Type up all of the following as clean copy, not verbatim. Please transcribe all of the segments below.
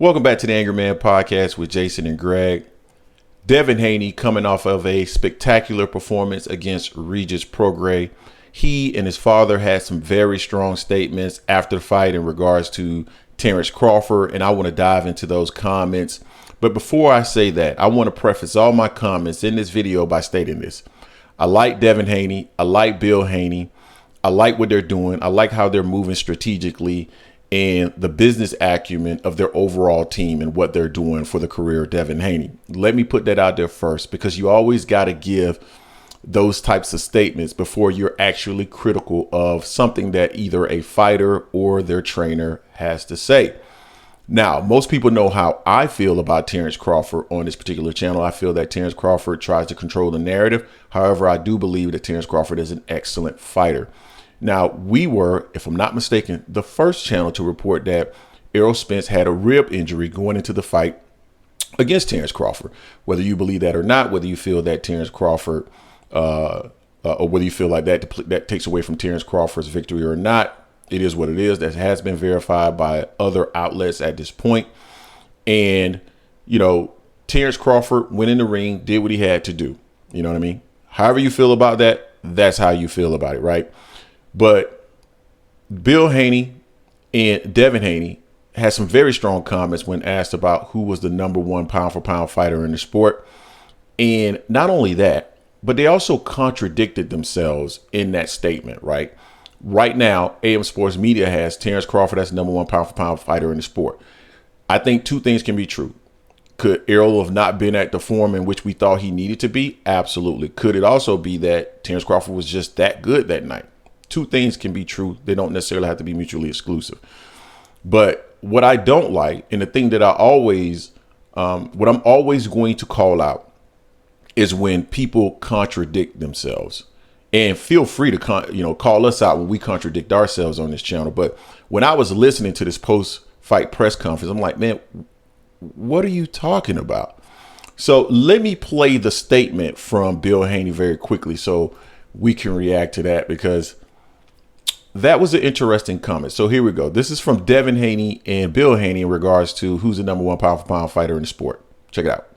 Welcome back to the Angry Man Podcast with Jason and Greg. Devin Haney coming off of a spectacular performance against Regis Prograis. He and his father had some very strong statements after the fight in regards to Terence Crawford, and I want to dive into those comments. But before I say that, I want to preface all my comments in this video by stating this. I like Devin Haney. I like Bill Haney. I like what they're doing. I like how they're moving strategically and the business acumen of their overall team and what they're doing for the career of Devin Haney. Let me put that out there first, because you always got to give those types of statements before you're actually critical of something that either a fighter or their trainer has to say. Now, most people know how I feel about Terence Crawford on this particular channel. I feel that Terence Crawford tries to control the narrative. However, I do believe that Terence Crawford is an excellent fighter. Now, we were, if I'm not mistaken, the first channel to report that Errol Spence had a rib injury going into the fight against Terence Crawford. Whether you believe that or not, whether you feel that Terence Crawford, or whether you feel like that takes away from Terence Crawford's victory or not, it is what it is. That has been verified by other outlets at this point. And, you know, Terence Crawford went in the ring, did what he had to do. You know what I mean? However you feel about that, that's how you feel about it, right? But Bill Haney and Devin Haney had some very strong comments when asked about who was the number one pound for pound fighter in the sport. And not only that, but they also contradicted themselves in that statement, right? Right now, AM Sports Media has Terence Crawford as the number one pound for pound fighter in the sport. I think two things can be true. Could Errol have not been at the form in which we thought he needed to be? Absolutely. Could it also be that Terence Crawford was just that good that night? Two things can be true. They don't necessarily have to be mutually exclusive. But what I don't like, and the thing that what I'm always going to call out, is when people contradict themselves. And feel free to call us out when we contradict ourselves on this channel. But when I was listening to this post-fight press conference, I'm like, man, what are you talking about? So let me play the statement from Bill Haney very quickly so we can react to that, because that was an interesting comment. So here we go. This is from Devin Haney and Bill Haney in regards to who's the number one pound for pound fighter in the sport. Check it out.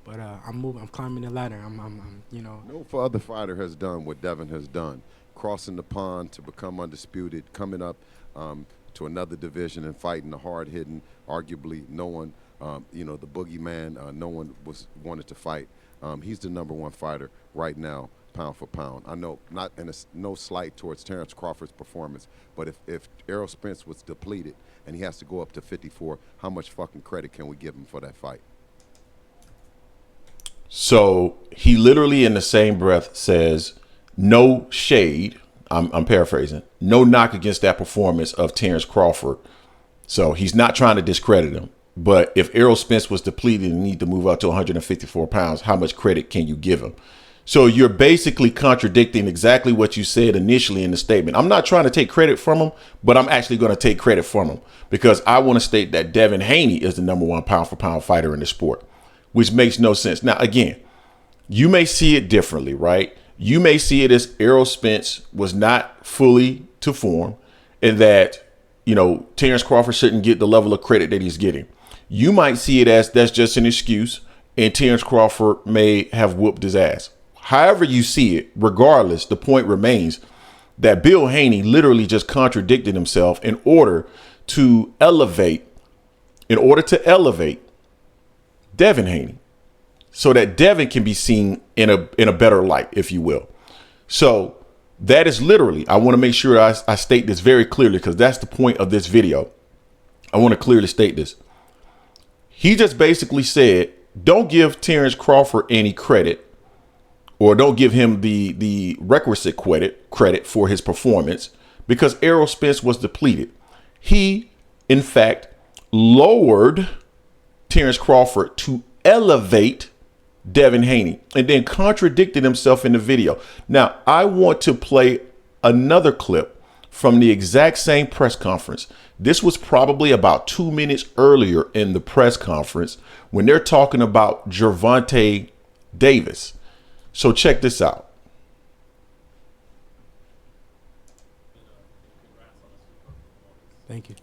But I'm climbing the ladder. I'm No other fighter has done what Devin has done, crossing the pond to become undisputed, coming up to another division and fighting the hard-hitting, arguably no one, the boogeyman, no one wanted to fight. He's the number one fighter right now, pound for pound. I know, no slight towards Terence Crawford's performance, but if Errol Spence was depleted and he has to go up to 54, how much fucking credit can we give him for that fight? So he literally in the same breath says, no shade, I'm paraphrasing, no knock against that performance of Terence Crawford. So he's not trying to discredit him. But if Errol Spence was depleted and need to move up to 154 pounds, how much credit can you give him? So you're basically contradicting exactly what you said initially in the statement. I'm not trying to take credit from him, but I'm actually going to take credit from him, because I want to state that Devin Haney is the number one pound for pound fighter in the sport, which makes no sense. Now, again, you may see it differently, right? You may see it as Errol Spence was not fully to form and that, Terence Crawford shouldn't get the level of credit that he's getting. You might see it as that's just an excuse and Terence Crawford may have whooped his ass. However you see it, regardless, the point remains that Bill Haney literally just contradicted himself in order to elevate Devin Haney so that Devin can be seen in a better light, if you will. So that is literally, I want to make sure I state this very clearly, because that's the point of this video. I want to clearly state this. He just basically said, don't give Terence Crawford any credit, or don't give him the requisite credit for his performance, because Errol Spence was depleted. He, in fact, lowered Terence Crawford to elevate Devin Haney, and then contradicted himself in the video. Now, I want to play another clip from the exact same press conference. This was probably about 2 minutes earlier in the press conference when they're talking about Gervonta Davis. So check this out. Thank you.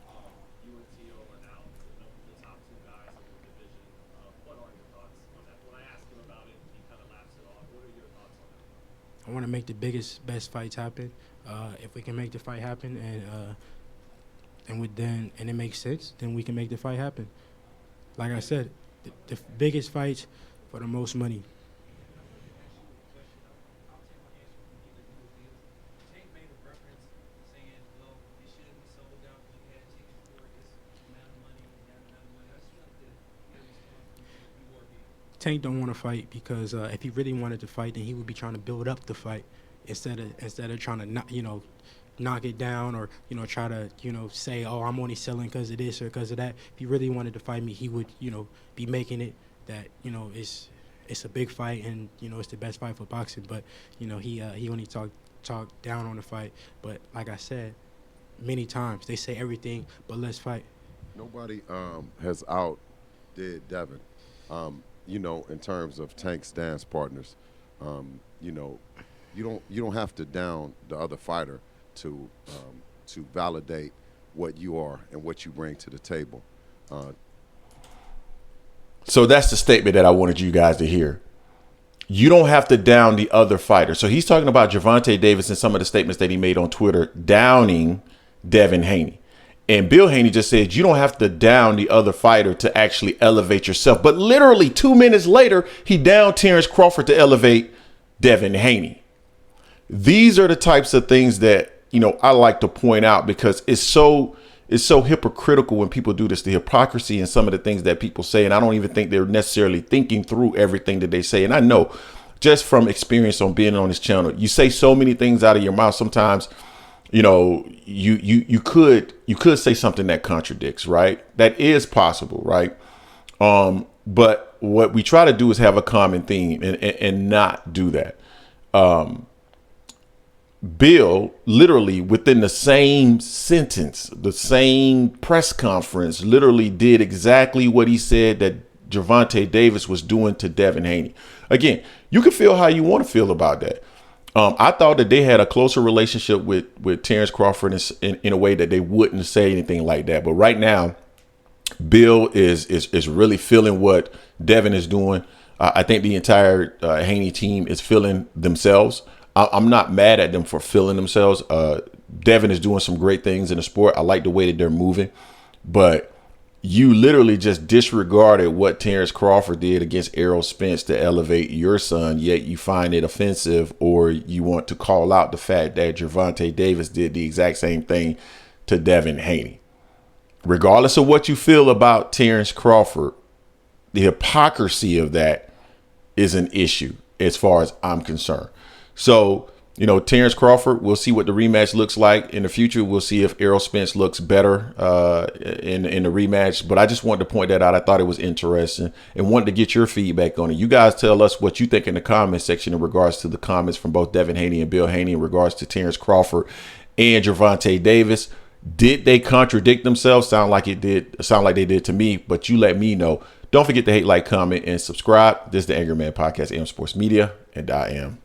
make the best fights happen. If we can make the fight happen and it makes sense, then we can make the fight happen. Like I said, the biggest fights for the most money. Tank don't want to fight because if he really wanted to fight, then he would be trying to build up the fight instead of trying to knock it down or try to say, oh, I'm only selling because of this or because of that. If he really wanted to fight me, he would be making it that it's a big fight and it's the best fight for boxing. But he only talk down on the fight. But like I said many times, they say everything but let's fight. Nobody has outdid Devin. In terms of Tank's dance partners, you don't have to down the other fighter to validate what you are and what you bring to the table. So that's the statement that I wanted you guys to hear. You don't have to down the other fighter. So he's talking about Gervonta Davis and some of the statements that he made on Twitter, downing Devin Haney. And Bill Haney just said you don't have to down the other fighter to actually elevate yourself. But literally 2 minutes later, he downed Terence Crawford to elevate Devin Haney. These are the types of things that, I like to point out because it's so hypocritical when people do this, the hypocrisy and some of the things that people say. And I don't even think they're necessarily thinking through everything that they say. And I know just from experience on being on this channel, you say so many things out of your mouth sometimes. You could say something that contradicts, right? That is possible, right? But what we try to do is have a common theme and not do that. Bill literally within the same sentence, the same press conference, literally did exactly what he said that Gervonta Davis was doing to Devin Haney. Again, you can feel how you want to feel about that. I thought that they had a closer relationship with Terence Crawford in a way that they wouldn't say anything like that. But right now, Bill is really feeling what Devin is doing. I think the entire Haney team is feeling themselves. I'm not mad at them for feeling themselves. Devin is doing some great things in the sport. I like the way that they're moving. But you literally just disregarded what Terence Crawford did against Errol Spence to elevate your son, yet you find it offensive or you want to call out the fact that Gervonta Davis did the exact same thing to Devin Haney. Regardless of what you feel about Terence Crawford, the hypocrisy of that is an issue as far as I'm concerned. So, Terence Crawford, we'll see what the rematch looks like in the future. We'll see if Errol Spence looks better in the rematch. But I just wanted to point that out. I thought it was interesting and wanted to get your feedback on it. You guys tell us what you think in the comment section in regards to the comments from both Devin Haney and Bill Haney in regards to Terence Crawford and Gervonta Davis. Did they contradict themselves? Sound like they did to me, but you let me know. Don't forget to hate, like, comment, and subscribe. This is the Angry Man Podcast, AM Sports Media, and I am